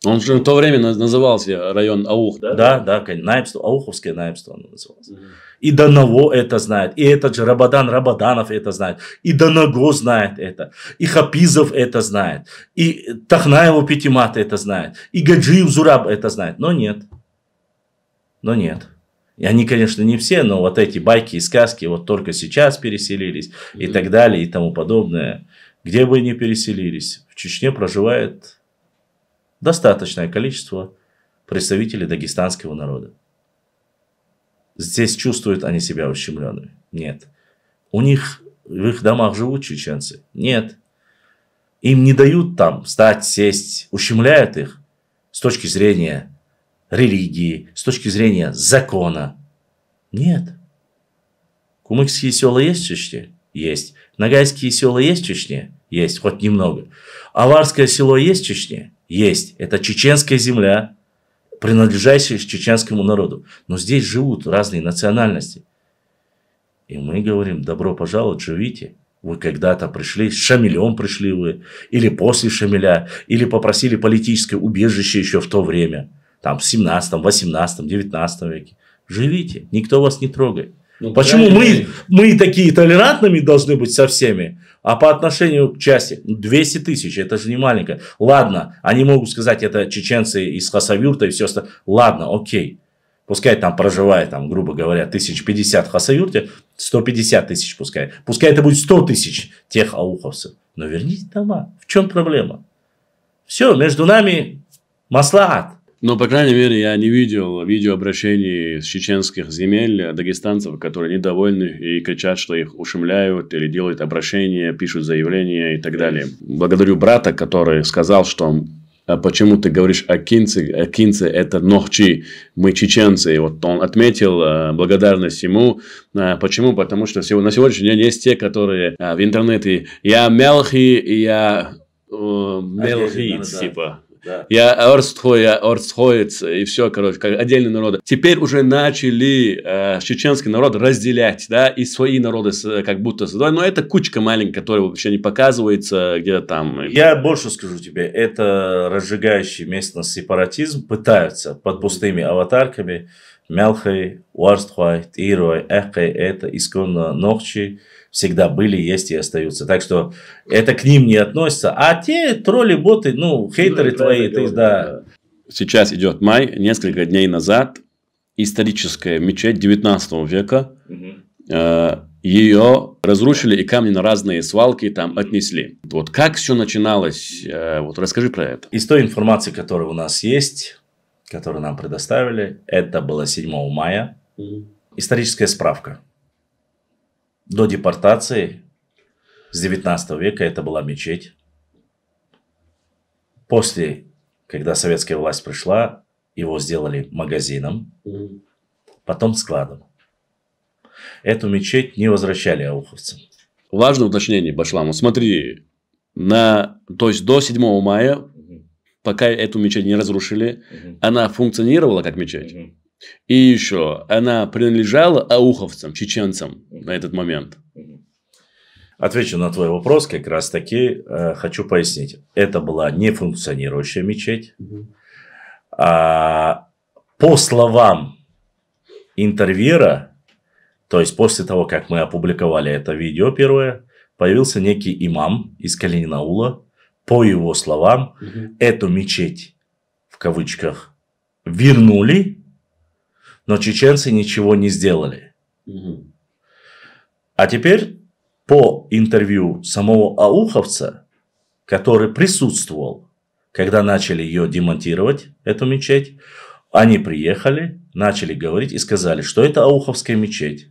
Он же в то время назывался район Аух, да? Да, наибство, ауховское наибство он назывался. И Доново это знает, и этот же Рабаданов это знает, и Доного знает это, и Хапизов это знает, и Тахнаеву Петимат это знает, и Гаджиев Зураб это знает, но нет. И они, конечно, не все, но вот эти байки и сказки вот только сейчас переселились и так далее и тому подобное. Где бы ни переселились, в Чечне проживает достаточное количество представителей дагестанского народа. Здесь чувствуют они себя ущемленными? Нет. У них в их домах живут чеченцы? Нет. Им не дают там встать, сесть, ущемляют их с точки зрения религии, с точки зрения закона. Нет. Кумыкские села есть в Чечне? Есть. Ногайские села есть в Чечне? Есть, хоть немного. Аварское село есть в Чечне? Есть. Это чеченская земля, принадлежащая чеченскому народу. Но здесь живут разные национальности. И мы говорим, добро пожаловать, живите. Вы когда-то пришли, с Шамилем пришли вы, или после Шамиля, или попросили политическое убежище еще в то время. Там в 17, 18, 19 веке. Живите, никто вас не трогает. Ну, почему мы такие толерантными должны быть со всеми, а по отношению к части 200 тысяч, это же не маленькое. Ладно, они могут сказать, это чеченцы из Хасавюрта и все остальное. Ладно, окей. Пускай там проживает, там, грубо говоря, 1050 в Хасавюрте, 150 тысяч пускай. Пускай это будет 100 тысяч тех ауховцев. Но верните дома. В чем проблема? Все, между нами маслахат. Но, по крайней мере, я не видел видеообращений с чеченских земель дагестанцев, которые недовольны и кричат, что их ущемляют, или делают обращения, пишут заявления и так далее. Благодарю брата, который сказал, что почему ты говоришь акинцы, это нохчи, мы чеченцы. И вот он отметил благодарность ему. Почему? Потому что на сегодняшний день есть те, которые в интернете я мелхи, и я мелхи, типа. Да. Я орстхоец, и все, короче, как отдельные народы. Теперь уже начали чеченский народ разделять, да, и свои народы как будто создавать. Но это кучка маленькая, которая вообще не показывается где-то там. Я больше скажу тебе, это разжигающий местность сепаратизм пытаются под пустыми аватарками. Мелхай, Уарстхай, Тирой, Эхай, это исконно нохчи. Всегда были, есть и остаются. Так что это к ним не относится. А те тролли, боты, хейтеры твои, да. Сейчас идет май, несколько дней назад историческая мечеть 19 века. Ее разрушили и камни на разные свалки там отнесли. Вот как все начиналось? Вот расскажи про это. Из той информации, которая у нас есть, которую нам предоставили, это было 7 мая. Историческая справка. До депортации с 19 века это была мечеть. После, когда советская власть пришла, его сделали магазином, потом складом. Эту мечеть не возвращали ауховцам. Важное уточнение, Башлам. Смотри, то есть до 7 мая, пока эту мечеть не разрушили, она функционировала как мечеть. И еще, она принадлежала ауховцам, чеченцам на этот момент. Отвечу на твой вопрос, как раз таки хочу пояснить. Это была не функционирующая мечеть. По словам интервьюера, то есть после того, как мы опубликовали это видео первое, появился некий имам из Калининаула. По его словам, эту мечеть, в кавычках, вернули, но чеченцы ничего не сделали. А теперь по интервью самого ауховца, который присутствовал, когда начали ее демонтировать, эту мечеть, они приехали, начали говорить и сказали, что это ауховская мечеть.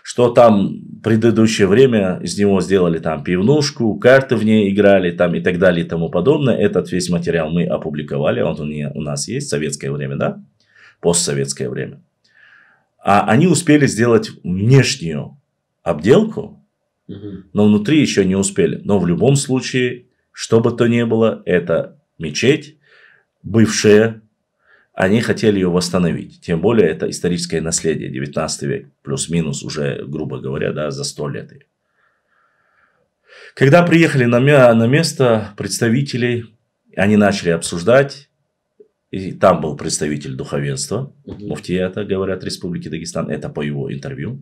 Что там в предыдущее время из него сделали там пивнушку, карты в ней играли там и так далее и тому подобное. Этот весь материал мы опубликовали, он у нас есть, советское время, да, постсоветское время. А они успели сделать внешнюю обделку, но внутри еще не успели. Но в любом случае, что бы то ни было, это мечеть бывшая. Они хотели ее восстановить. Тем более, это историческое наследие, 19 век, плюс-минус уже, грубо говоря, да, за 100 лет. Когда приехали на место представители, они начали обсуждать, и там был представитель духовенства, муфтията, говорят, Республики Дагестан, это по его интервью.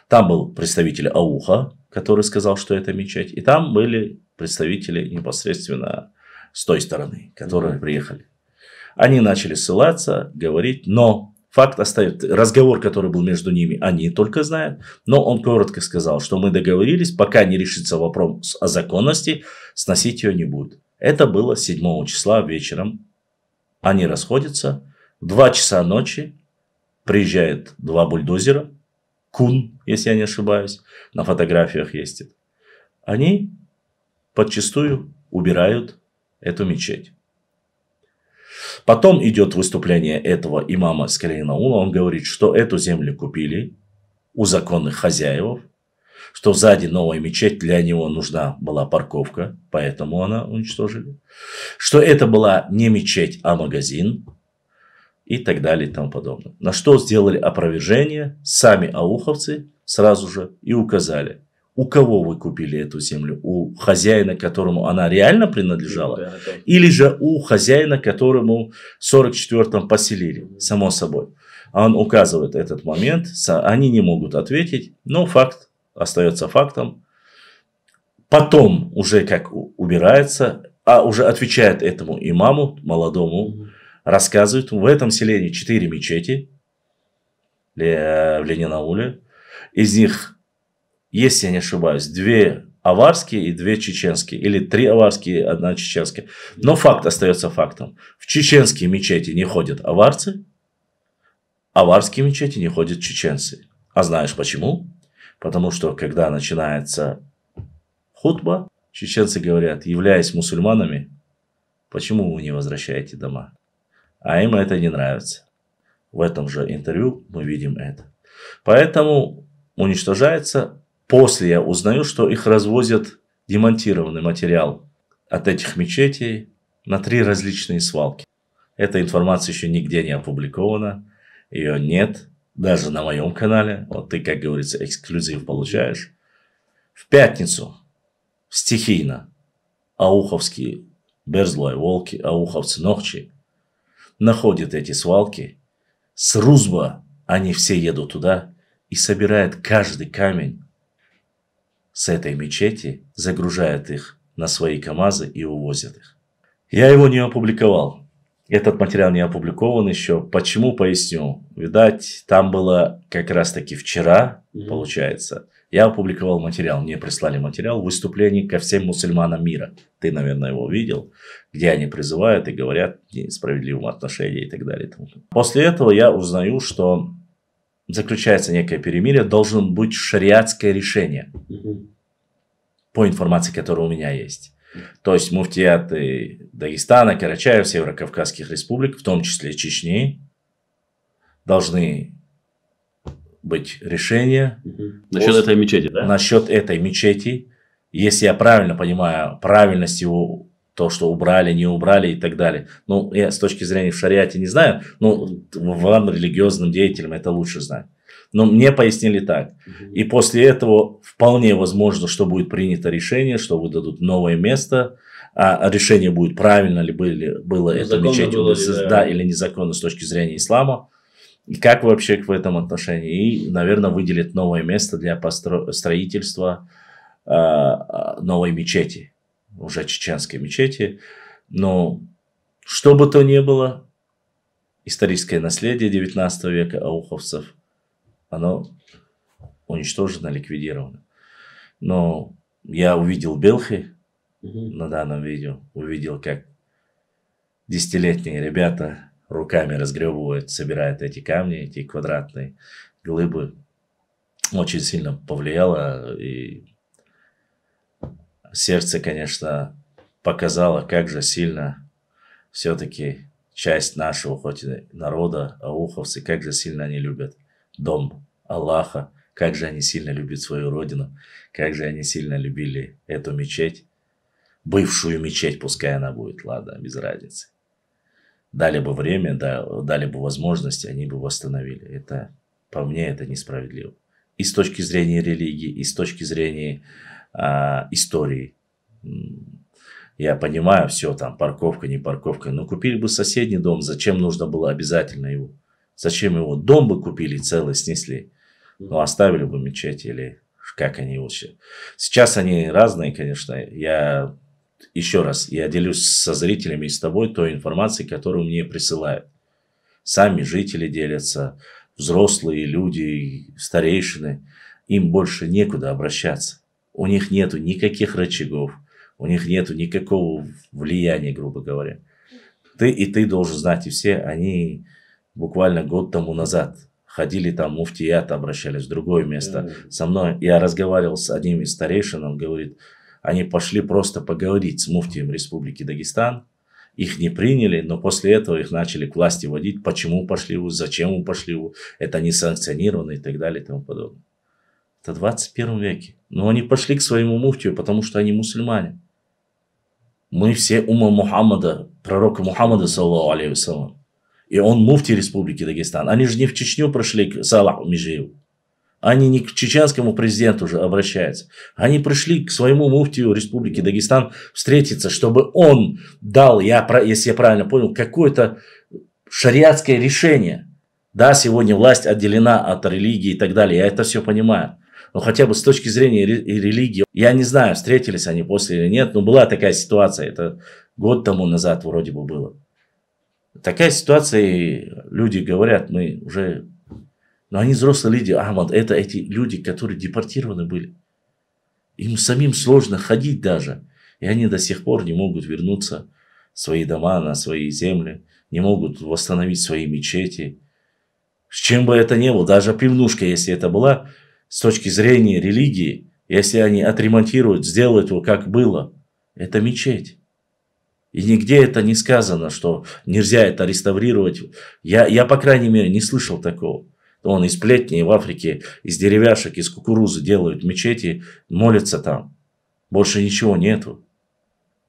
Там был представитель ауха, который сказал, что это мечеть, и там были представители непосредственно с той стороны, которые приехали. Они начали ссылаться, говорить, но факт остается, разговор, который был между ними, они только знают, но он коротко сказал, что мы договорились, пока не решится вопрос о законности, сносить ее не будет. Это было 7 числа вечером, они расходятся, в 2 часа ночи приезжают 2 бульдозера, Кун, если я не ошибаюсь, на фотографиях есть это. Они подчистую убирают эту мечеть. Потом идет выступление этого имама с Калейнаула. Он говорит, что эту землю купили у законных хозяев, что сзади новая мечеть, для него нужна была парковка, поэтому она уничтожили. Что это была не мечеть, а магазин и так далее и тому подобное. На что сделали опровержение сами ауховцы сразу же и указали. У кого вы купили эту землю? У хозяина, которому она реально принадлежала? Или же у хозяина, которому в 44-м поселили? Само собой. Он указывает этот момент. Они не могут ответить. Но факт остается фактом. Потом уже как убирается, а уже отвечает этому имаму, молодому, рассказывает. В этом селении 4 мечети в Ленинауле. Из них, если я не ошибаюсь, 2 аварские и 2 чеченские. Или 3 аварские и 1 чеченская. Но факт остается фактом. В чеченские мечети не ходят аварцы. В аварские мечети не ходят чеченцы. А знаешь почему? Потому что когда начинается хутба, чеченцы говорят, являясь мусульманами, почему вы не возвращаете дома? А им это не нравится. В этом же интервью мы видим это. Поэтому уничтожается. После я узнаю, что их развозят демонтированный материал от этих мечетей на 3 различные свалки. Эта информация еще нигде не опубликована. Ее нет. Даже на моем канале. Вот ты, как говорится, эксклюзив получаешь. В пятницу стихийно ауховские Берзлой, волки, ауховцы, ногчи находят эти свалки. С Рузба они все едут туда и собирают каждый камень с этой мечети, загружают их на свои КАМАЗы и увозят их. Я его не опубликовал. Этот материал не опубликован еще. Почему, поясню. Видать, там было как раз таки вчера, получается. Я опубликовал материал, мне прислали материал выступлений ко всем мусульманам мира. Ты, наверное, его видел, где они призывают и говорят о несправедливом отношении и так далее. После этого я узнаю, что заключается некое перемирие, должно быть шариатское решение. По информации, которая у меня есть. То есть муфтияты Дагестана, Карачаева, Северокавказских республик, в том числе Чечни, должны быть решения. Насчет этой мечети, да? Насчет этой мечети. Если я правильно понимаю, правильность его, то, что убрали, не убрали и так далее. Ну, я с точки зрения в шариате не знаю, но вам, религиозным деятелям, это лучше знать. Но мне пояснили так. И после этого вполне возможно, что будет принято решение, что выдадут новое место. А решение будет, правильно ли было это мечеть, да, или незаконно с точки зрения ислама. И как вообще в этом отношении. И, наверное, выделят новое место для строительства новой мечети. Уже чеченской мечети. Но что бы то ни было, историческое наследие 19 века ауховцев, оно уничтожено, ликвидировано. Но я увидел Белхи на данном видео, увидел, как десятилетние ребята руками разгребывают, собирают эти камни, эти квадратные глыбы. Очень сильно повлияло, и сердце, конечно, показало, как же сильно все-таки часть нашего, хоть и народа, ауховцы, как же сильно они любят дом Аллаха, как же они сильно любят свою родину, как же они сильно любили эту мечеть, бывшую мечеть, пускай она будет, ладно, без разницы. Дали бы время, дали бы возможности, они бы восстановили. Это, по мне, это несправедливо. И с точки зрения религии, и с точки зрения истории. Я понимаю, все там, парковка, не парковка, но купили бы соседний дом, зачем нужно было обязательно его? Зачем его? Дом бы купили целый, снесли. Ну, оставили бы мечеть или как они вообще. Сейчас они разные, конечно. Еще раз, я делюсь со зрителями и с тобой той информацией, которую мне присылают. Сами жители делятся, взрослые люди, старейшины. Им больше некуда обращаться. У них нету никаких рычагов. У них нету никакого влияния, грубо говоря. Ты должен знать, и все, они буквально год тому назад ходили там, муфтият, обращались в другое место. Со мной, я разговаривал с одним из старейшин, он говорит, они пошли просто поговорить с муфтием Республики Дагестан, их не приняли, но после этого их начали к власти водить, почему пошли, зачем вы пошли, это не санкционировано и так далее и тому подобное. Это в 21 веке. Но они пошли к своему муфтию, потому что они мусульмане. Мы все умма Мухаммада, пророка Мухаммада, саллаллаху алейхи вассалам. И он муфтий Республики Дагестан. Они же не в Чечню прошли к Салаху Межиеву. Они не к чеченскому президенту уже обращаются. Они пришли к своему муфтию Республики Дагестан встретиться, чтобы он дал, если я правильно понял, какое-то шариатское решение. Да, сегодня власть отделена от религии и так далее. Я это все понимаю. Но хотя бы с точки зрения религии, я не знаю, встретились они после или нет, но была такая ситуация. Это год тому назад вроде бы было. Такая ситуация, и люди говорят, мы уже... Но они взрослые люди, Ахмад, это эти люди, которые депортированы были. Им самим сложно ходить даже. И они до сих пор не могут вернуться в свои дома, на свои земли, не могут восстановить свои мечети. С чем бы это ни было, даже пивнушка, если это была, с точки зрения религии, если они отремонтируют, сделают его как было, это мечеть. И нигде это не сказано, что нельзя это реставрировать. Я по крайней мере, не слышал такого. Он из плетней в Африке, из деревяшек, из кукурузы делают мечети, молятся там. Больше ничего нету.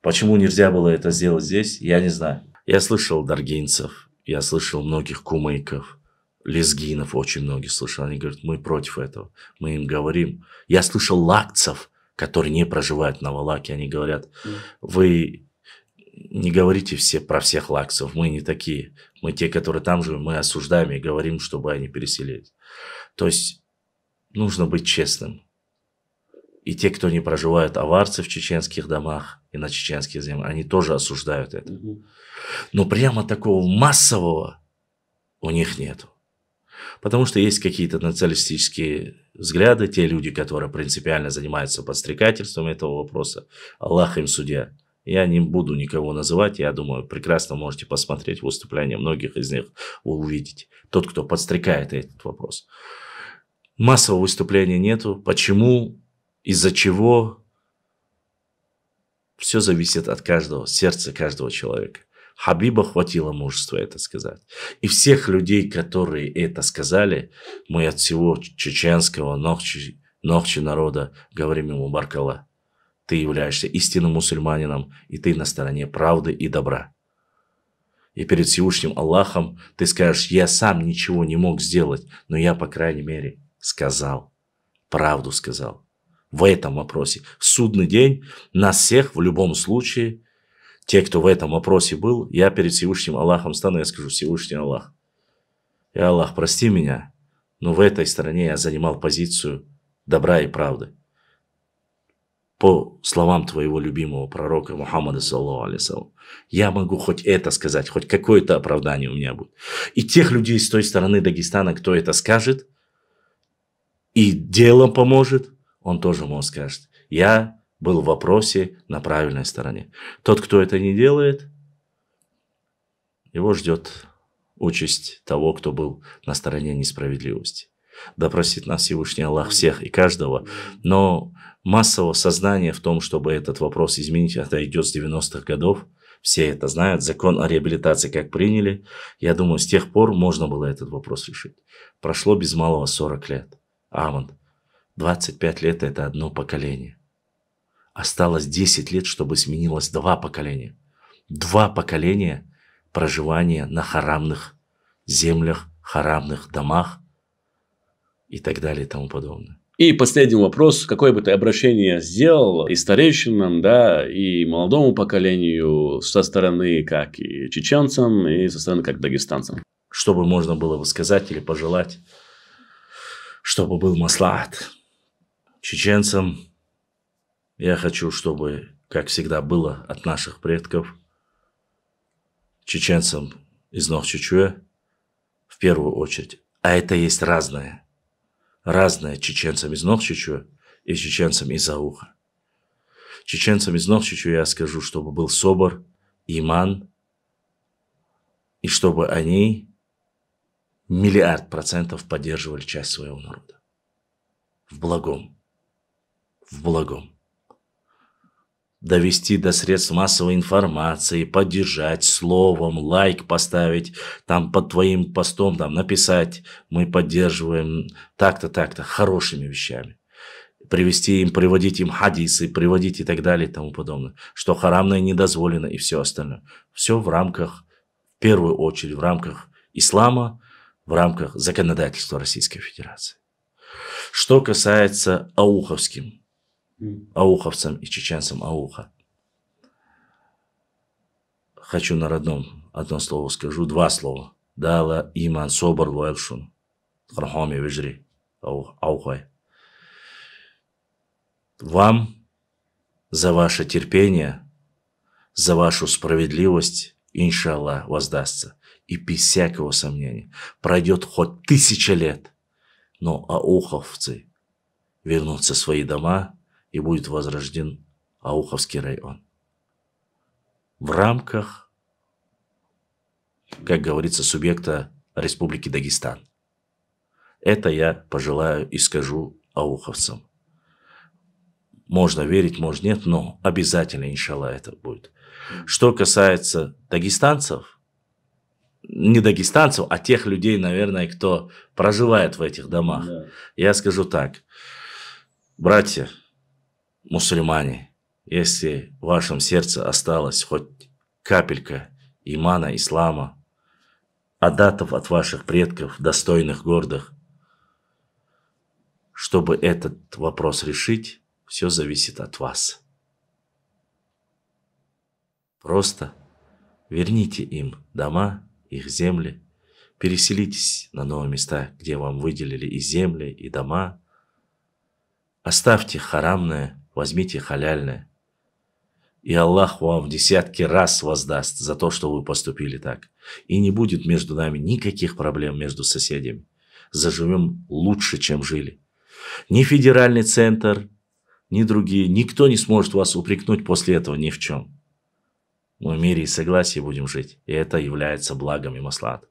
Почему нельзя было это сделать здесь, я не знаю. Я слышал даргинцев, я слышал многих кумыков, лезгинов, очень многих слышал. Они говорят, мы против этого. Мы им говорим. Я слышал лакцев, которые не проживают на Валаке. Они говорят, вы... Не говорите все про всех лакцев, мы не такие. Мы те, которые там живем, мы осуждаем и говорим, чтобы они переселились. То есть нужно быть честным. И те, кто не проживают аварцы в чеченских домах и на чеченских землях, они тоже осуждают это. Но прямо такого массового у них нету. Потому что есть какие-то националистические взгляды, те люди, которые принципиально занимаются подстрекательством этого вопроса. Аллах им судья. Я не буду никого называть, я думаю, прекрасно можете посмотреть выступления многих из них, вы увидите. Тот, кто подстрекает этот вопрос. Массового выступления нету. Почему? Из-за чего? Все зависит от каждого, сердца каждого человека. Хабиба хватило мужества это сказать. И всех людей, которые это сказали, мы от всего чеченского, нохчи народа говорим ему баркалла. Ты являешься истинным мусульманином, и ты на стороне правды и добра. И перед Всевышним Аллахом ты скажешь, я сам ничего не мог сделать, но я, по крайней мере, сказал, правду сказал. В этом вопросе. В судный день нас всех в любом случае, те, кто в этом вопросе был, я перед Всевышним Аллахом стану, я скажу, Всевышний Аллах, я Аллах, прости меня, но в этой стороне я занимал позицию добра и правды. по словам твоего любимого пророка Мухаммада, саллаллаху алейхи вассалям, я могу хоть это сказать, хоть какое-то оправдание у меня будет. И тех людей с той стороны Дагестана, кто это скажет и делом поможет, он тоже ему скажет: я был в вопросе на правильной стороне. Тот, кто это не делает, его ждет участь того, кто был на стороне несправедливости. Да простит нас Всевышний Аллах всех и каждого, но массового сознания в том, чтобы этот вопрос изменить, это идет с 90-х годов. Все это знают. Закон о реабилитации как приняли. Я думаю, с тех пор можно было этот вопрос решить. Прошло без малого 40 лет. Аман. 25 лет – это одно поколение. Осталось 10 лет, чтобы сменилось 2 поколения. 2 поколения проживания на харамных землях, харамных домах и так далее и тому подобное. И последний вопрос. Какое бы ты обращение сделал и старейшинам, да, и молодому поколению со стороны как и чеченцам, и со стороны как дагестанцам? Чтобы можно было бы сказать или пожелать, чтобы был маслахат. Чеченцам я хочу, чтобы, как всегда было от наших предков, чеченцам из Нохчичуэ в первую очередь, а это есть разное. Разное чеченцам из Нохчичуэ и чеченцам из Ауха. Чеченцам из Нохчичуэ я скажу, чтобы был собор, иман, и чтобы они 100% поддерживали часть своего народа. В благом. В благом. Довести до средств массовой информации, поддержать словом, лайк поставить, там под твоим постом там написать: мы поддерживаем так-то, так-то, хорошими вещами. Приводить им хадисы, приводить и так далее и тому подобное. Что харамное не дозволено и все остальное. Все в рамках, в первую очередь, в рамках ислама, в рамках законодательства Российской Федерации. Что касается ауховцам и чеченцам Ауха. Хочу на родном одно слово скажу, 2 слова. Дала иман собор вуэлшун. Хархами вижри. Аухай. Вам за ваше терпение, за вашу справедливость, иншаллах, воздастся. И без всякого сомнения. Пройдет хоть 1000 лет, но ауховцы вернутся в свои дома, и будет возрожден Ауховский район. В рамках, как говорится, субъекта Республики Дагестан. Это я пожелаю и скажу ауховцам. Можно верить, может нет, но обязательно, иншаллах, это будет. Что касается дагестанцев, не дагестанцев, а тех людей, наверное, кто проживает в этих домах, я скажу так. Братья, мусульмане, если в вашем сердце осталась хоть капелька имана, ислама, адатов от ваших предков, достойных, гордых, чтобы этот вопрос решить, все зависит от вас. Просто верните им дома, их земли, переселитесь на новые места, где вам выделили и земли, и дома. Оставьте харамное, возьмите халяльное. И Аллах вам в десятки раз воздаст за то, что вы поступили так. И не будет между нами никаких проблем между соседями. Заживем лучше, чем жили. Ни федеральный центр, ни другие, никто не сможет вас упрекнуть после этого ни в чем. Мы в мире и согласии будем жить. И это является благом и маслахатом.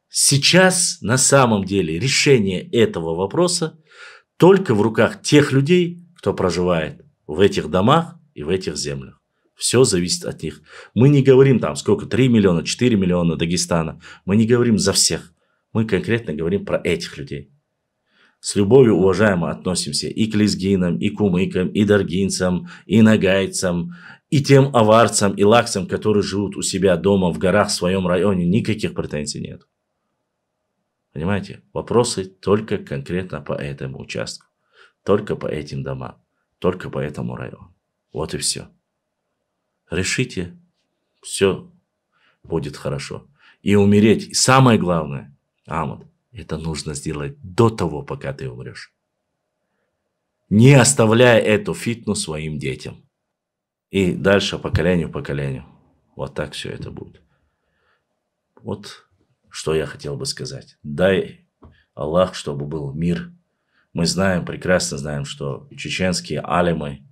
Сейчас на самом деле решение этого вопроса только в руках тех людей, кто проживает в этих домах и в этих землях. Все зависит от них. Мы не говорим там сколько, 3 миллиона, 4 миллиона Дагестана. Мы не говорим за всех. Мы конкретно говорим про этих людей. С любовью, уважаемо, относимся и к лезгинам, и кумыкам, и даргинцам, и нагайцам, и тем аварцам, и лакцам, которые живут у себя дома, в горах, в своем районе. Никаких претензий нет. Понимаете? Вопросы только конкретно по этому участку. Только по этим домам. Только по этому району. Вот и все. Решите, все будет хорошо. И умереть, самое главное, Амад, это нужно сделать до того, пока ты умрешь. не оставляя эту фитну своим детям. И дальше поколению по поколению. Вот так все это будет. Вот что я хотел бы сказать. Дай Аллах, чтобы был мир. Мы знаем, прекрасно знаем, что чеченские алимы,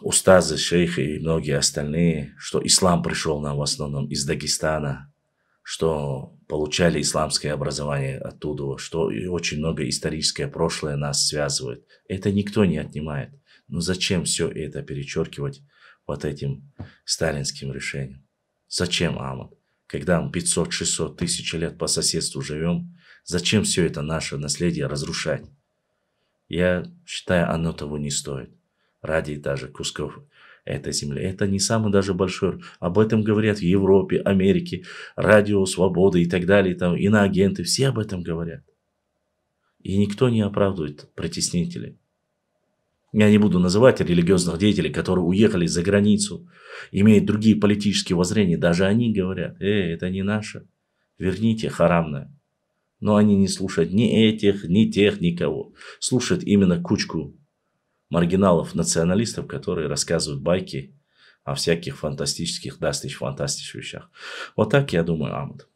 устазы, шейхи и многие остальные, что ислам пришел нам в основном из Дагестана, что получали исламское образование оттуда, что и очень много историческое прошлое нас связывает. Это никто не отнимает. Но зачем все это перечеркивать вот этим сталинским решением? Зачем, Ахмад? Когда мы 500, 600, 1000 лет по соседству живем, зачем все это наше наследие разрушать? Я считаю, оно того не стоит. Ради даже кусков этой земли. Это не самый даже большой. Об этом говорят в Европе, Америке, Радио Свободы и так далее. Там, иноагенты, все об этом говорят. И никто не оправдывает притеснителей. Я не буду называть религиозных деятелей, которые уехали за границу, имеют другие политические воззрения. Даже они говорят, это не наше. Верните харамное. Но они не слушают ни этих, ни тех, никого. Слушают именно кучку маргиналов, националистов, которые рассказывают байки о всяких фантастических, фантастических вещах. Вот так я думаю, Ахмад.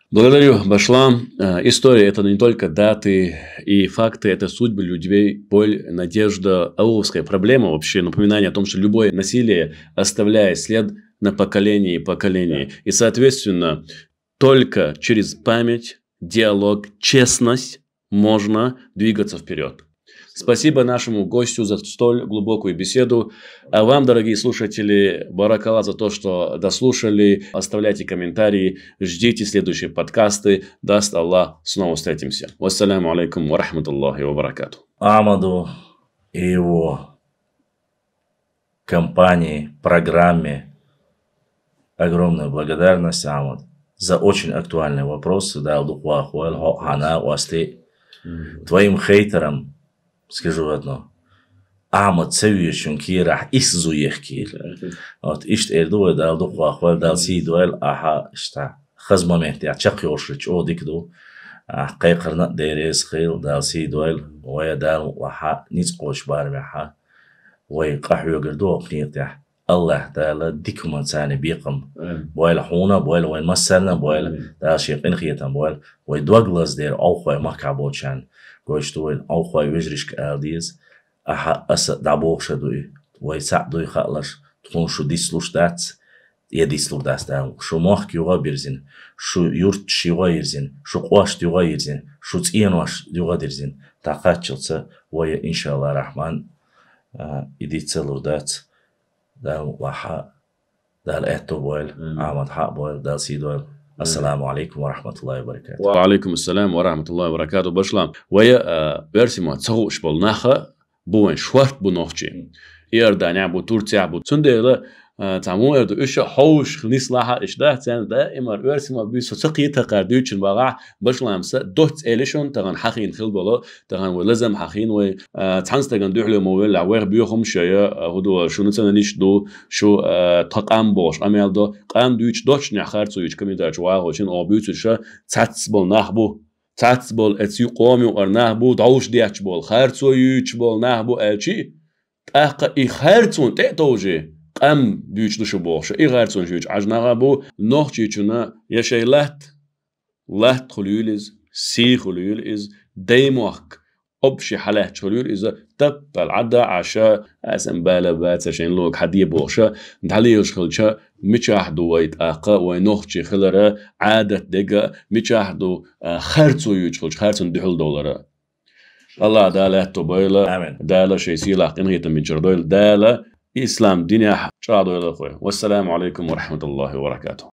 Благодарю, Башлам. История – это не только даты и факты, это судьбы людей, боль, надежда, ауловская проблема вообще, напоминание о том, что любое насилие оставляет след на поколение и поколение. И, соответственно, только через память, диалог, честность можно двигаться вперед. Спасибо нашему гостю за столь глубокую беседу. А вам, дорогие слушатели, баракалла за то, что дослушали. Оставляйте комментарии, ждите следующие подкасты. Даст Аллах, снова встретимся. Вассаляму алейкум ва рахматуллахи ва баракату. Ахмаду и его компании, программе огромная благодарность, Ахмад, за очень актуальные вопросы. Твоим хейтерам скажу одно. Ахмад цевьешун кирах исзуех кир. Вот ишт эрдуэ дал духвахвал дал сидуэл аха шта хазмамент я чакьошрич одикду qayqarna dheerees khil dal sidwel way dal waxa nisqosh barbaha way qaxyo gardo qniqtah Allah taala dikum insani biqam boyla xuna boyla way masarna boyla dal shiqin khiyatam boyla way Douglas der awxoy makabochan goshtuel awxoy wejrishk aldiz aha as daboxshadui way sa'dui khalash tkhonshu dislushtats Едислурдас да, шу мах юга берзин, шу юрт шива ерзин, шу қуаш юга ерзин, шу циенваш юга дерзин. Тақатчылса, вая иншалла рахман, идица лурдац, дал ваха, дал эту бойл, Ахмад хак бойл, дал сидойл. Ассаламу алейкум ва рахматуллахи ва баракату. Ва алейкум ассалам ва рахматуллахи ва баракату. Башлам. Вая версима цауш бол наха, буэн шварт бу нохчи. Иордания бу Турция бу. Цундела تعمون اردو ايش حوش خليص لاحق ايش ده تان دائما ارسم بيسو سقي تقردوچن باغا بشلامس دوت اليشون تغن حقين خل بلا تغن ولازم حقين و تحنس تغن دوحلو مويل عوير بيوخم شيا هدو شو نتنيش دو شو تقام باش امال دو قام دوچ دوچ نخرت ويچ كمي داچ واغوشن اوبيوت شا تاتس بول نخبو تاتس بول اتيو قومي ورنهبو دوش ديچ بول خرت ويچ بول نهبو الچي اق اي خرتون تيتوجي قام بيوش دشو بوخش إغارتون جوج عجنا بو نوح جيشنا يشي لات خليوليز سي خليوليز ديموك أبشي حالات خليوليز تب العدا عشاء أسم بالا بات شين لوك حدي بوخشا نتحليوش خلشا ميشاهدو ويت آقا ونوح جي خلرا عادة دقا ميشاهدو خرطو يوج خلش خرطون دحل دولارا الله دالا تبايلا دالا شي سيلا قنغيتا من جردويل دالا إسلام دنيا شادو يلا خوي والسلام عليكم ورحمة الله وبركاته.